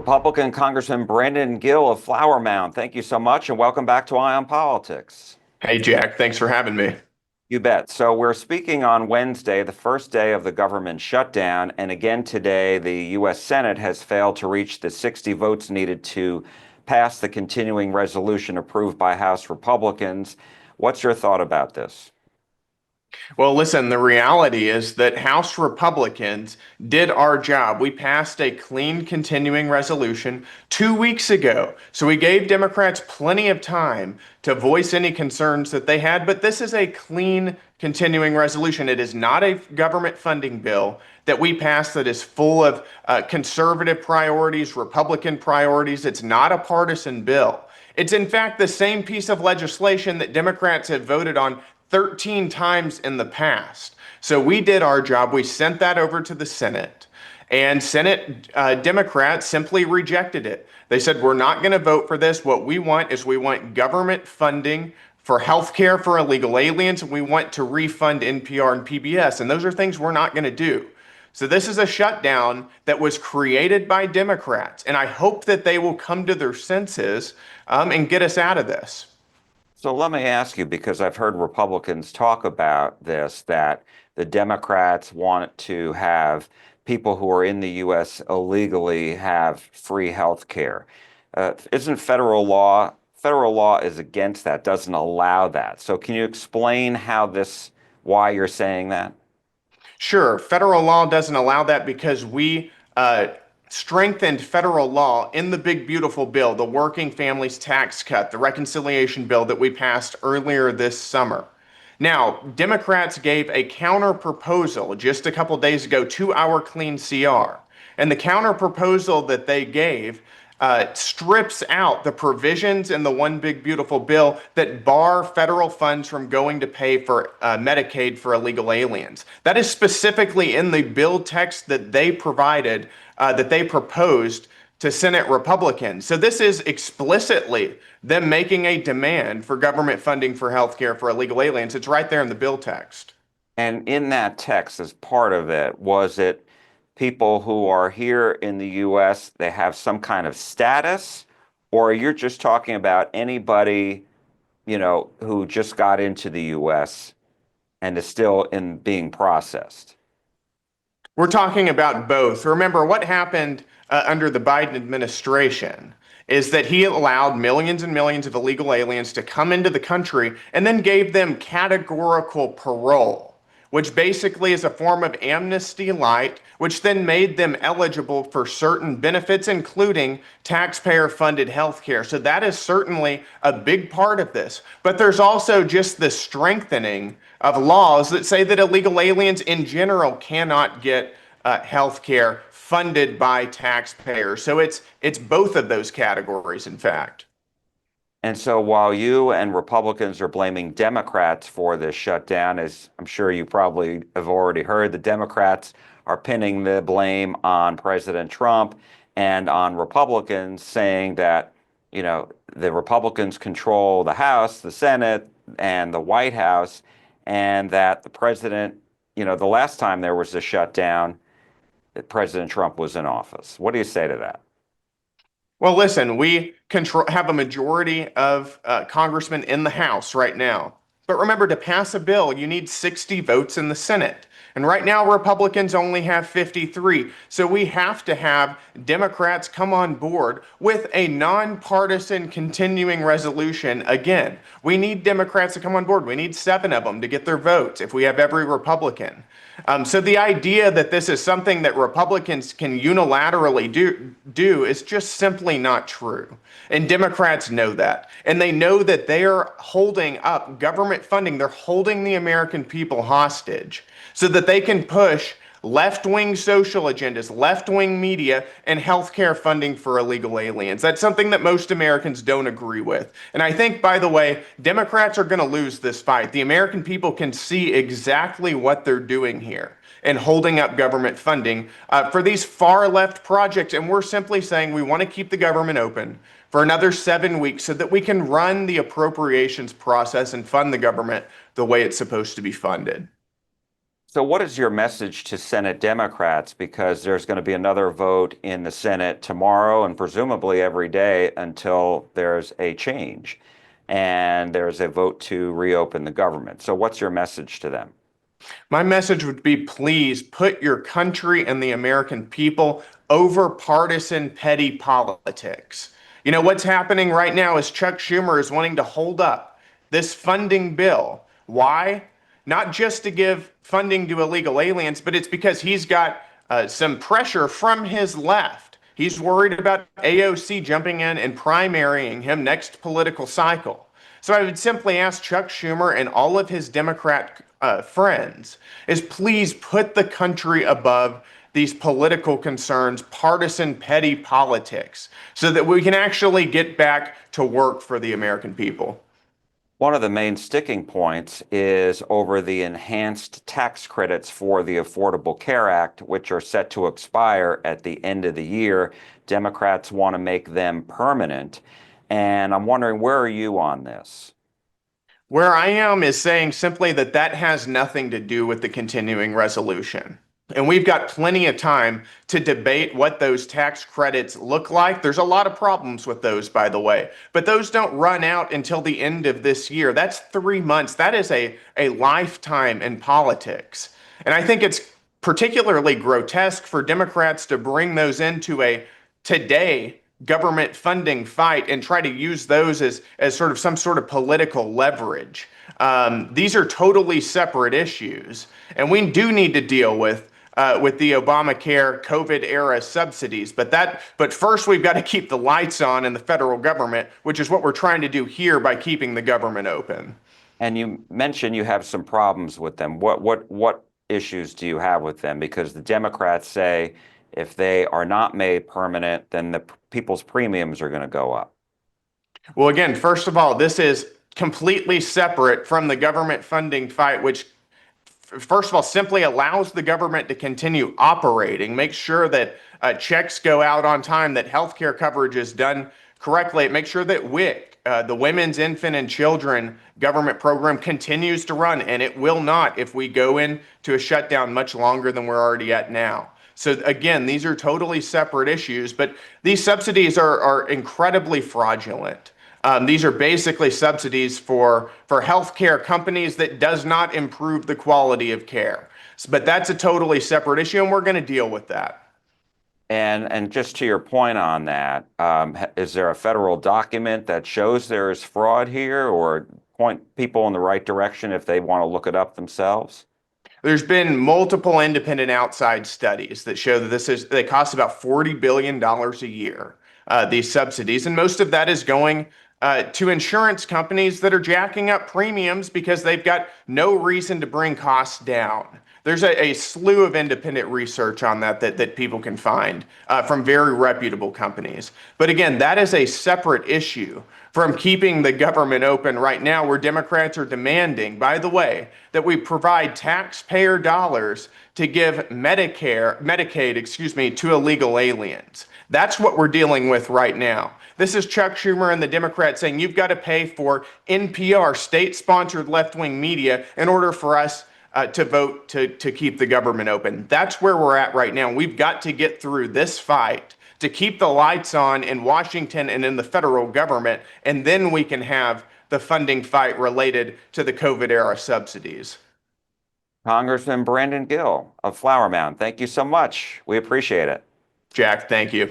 Republican Congressman Brandon Gill of Flower Mound. Thank you so much and welcome back to Eye on Politics. Hey, Jack, thanks for having me. You bet. So we're speaking on Wednesday, the first day of the government shutdown. And again today, the U.S. Senate has failed to reach the 60 votes needed to pass the continuing resolution approved by House Republicans. What's your thought about this? Well, listen, the reality is that House Republicans did our job. We passed a clean continuing resolution 2 weeks ago. So we gave Democrats plenty of time to voice any concerns that they had. But this is a clean continuing resolution. It is not a government funding bill that we passed that is full of conservative priorities, Republican priorities. It's not a partisan bill. It's in fact the same piece of legislation that Democrats have voted on 13 times in the past. So we did our job. We sent that over to the Senate, and Senate Democrats simply rejected it. They said, we're not going to vote for this. What we want is we want government funding for health care for illegal aliens, and we want to refund NPR and PBS. And those are things we're not going to do. So this is a shutdown that was created by Democrats, and I hope that they will come to their senses and get us out of this. So let me ask you, because I've heard Republicans talk about this, that the Democrats want to have people who are in the U.S. illegally have free health care. Isn't federal law is against that, doesn't allow that. So can you explain why you're saying that? Sure, federal law doesn't allow that because we strengthened federal law in the big beautiful bill, the Working Families Tax Cut, the reconciliation bill that we passed earlier this summer. Now, Democrats gave a counter proposal just a couple days ago to our clean CR. And the counter proposal that they gave strips out the provisions in the one big beautiful bill that bar federal funds from going to pay for Medicaid for illegal aliens. That is specifically in the bill text that they provided, that they proposed to Senate Republicans. So this is explicitly them making a demand for government funding for health care for illegal aliens. It's right there in the bill text. And in that text, as part of it, was it people who are here in the U.S., they have some kind of status, or you're just talking about anybody, who just got into the U.S. and is still being processed? We're talking about both. Remember, what happened under the Biden administration is that he allowed millions and millions of illegal aliens to come into the country and then gave them categorical parole, which basically is a form of amnesty light, which then made them eligible for certain benefits, including taxpayer-funded health care. So that is certainly a big part of this. But there's also just the strengthening of laws that say that illegal aliens in general cannot get health care funded by taxpayers. So it's both of those categories, in fact. And so while you and Republicans are blaming Democrats for this shutdown, as I'm sure you probably have already heard, the Democrats are pinning the blame on President Trump and on Republicans, saying that, the Republicans control the House, the Senate, and the White House, and that the president, the last time there was a shutdown, that President Trump was in office. What do you say to that? Well, listen, we have a majority of congressmen in the House right now. But remember, to pass a bill, you need 60 votes in the Senate. And right now, Republicans only have 53. So we have to have Democrats come on board with a nonpartisan continuing resolution. Again, we need Democrats to come on board. We need 7 of them to get their votes if we have every Republican. So the idea that this is something that Republicans can unilaterally do is just simply not true. And Democrats know that. And they know that they are holding up government funding. They're holding the American people hostage so that they can push left-wing social agendas, left-wing media, and healthcare funding for illegal aliens. That's something that most Americans don't agree with. And I think, by the way, Democrats are going to lose this fight. The American people can see exactly what they're doing here and holding up government funding for these far-left projects. And we're simply saying we want to keep the government open for another 7 weeks so that we can run the appropriations process and fund the government the way it's supposed to be funded. So what is your message to Senate Democrats? Because there's going to be another vote in the Senate tomorrow and presumably every day until there's a change and there's a vote to reopen the government. So what's your message to them? My message would be please put your country and the American people over partisan petty politics. You know, what's happening right now is Chuck Schumer is wanting to hold up this funding bill. Why? Not just to give funding to illegal aliens, but it's because he's got some pressure from his left. He's worried about AOC jumping in and primarying him next political cycle. So I would simply ask Chuck Schumer and all of his Democrat friends is please put the country above these political concerns, partisan petty politics, so that we can actually get back to work for the American people. One of the main sticking points is over the enhanced tax credits for the Affordable Care Act, which are set to expire at the end of the year. Democrats want to make them permanent. And I'm wondering, where are you on this? Where I am is saying simply that that has nothing to do with the continuing resolution. And we've got plenty of time to debate what those tax credits look like. There's a lot of problems with those, by the way, but those don't run out until the end of this year. That's 3 months. That is a lifetime in politics. And I think it's particularly grotesque for Democrats to bring those into a today government funding fight and try to use those as sort of some sort of political leverage. These are totally separate issues, and we do need to deal with the Obamacare COVID era subsidies. But first we've got to keep the lights on in the federal government, which is what we're trying to do here by keeping the government open. And you mentioned you have some problems with them. What issues do you have with them? Because the Democrats say if they are not made permanent, then the people's premiums are going to go up. Well, again, first of all, this is completely separate from the government funding fight, which first of all, simply allows the government to continue operating, make sure that checks go out on time, that healthcare coverage is done correctly, make sure that WIC, the Women's, Infant, and Children government program, continues to run, and it will not if we go into a shutdown much longer than we're already at now. So again, these are totally separate issues, but these subsidies are incredibly fraudulent. These are basically subsidies for healthcare companies that does not improve the quality of care. But that's a totally separate issue, and we're going to deal with that. And just to your point on that, is there a federal document that shows there is fraud here, or point people in the right direction if they want to look it up themselves? There's been multiple independent outside studies that show that they cost about $40 billion a year, these subsidies, and most of that is going to insurance companies that are jacking up premiums because they've got no reason to bring costs down. There's a slew of independent research on that people can find from very reputable companies. But again, that is a separate issue from keeping the government open right now, where Democrats are demanding, by the way, that we provide taxpayer dollars to give Medicaid, to illegal aliens. That's what we're dealing with right now. This is Chuck Schumer and the Democrats saying you've got to pay for NPR, state-sponsored left-wing media, in order for us to vote to keep the government open. That's where we're at right now. We've got to get through this fight to keep the lights on in Washington and in the federal government, and then we can have the funding fight related to the COVID era subsidies. Congressman Brandon Gill of Flower Mound, thank you so much. We appreciate it. Jack, thank you.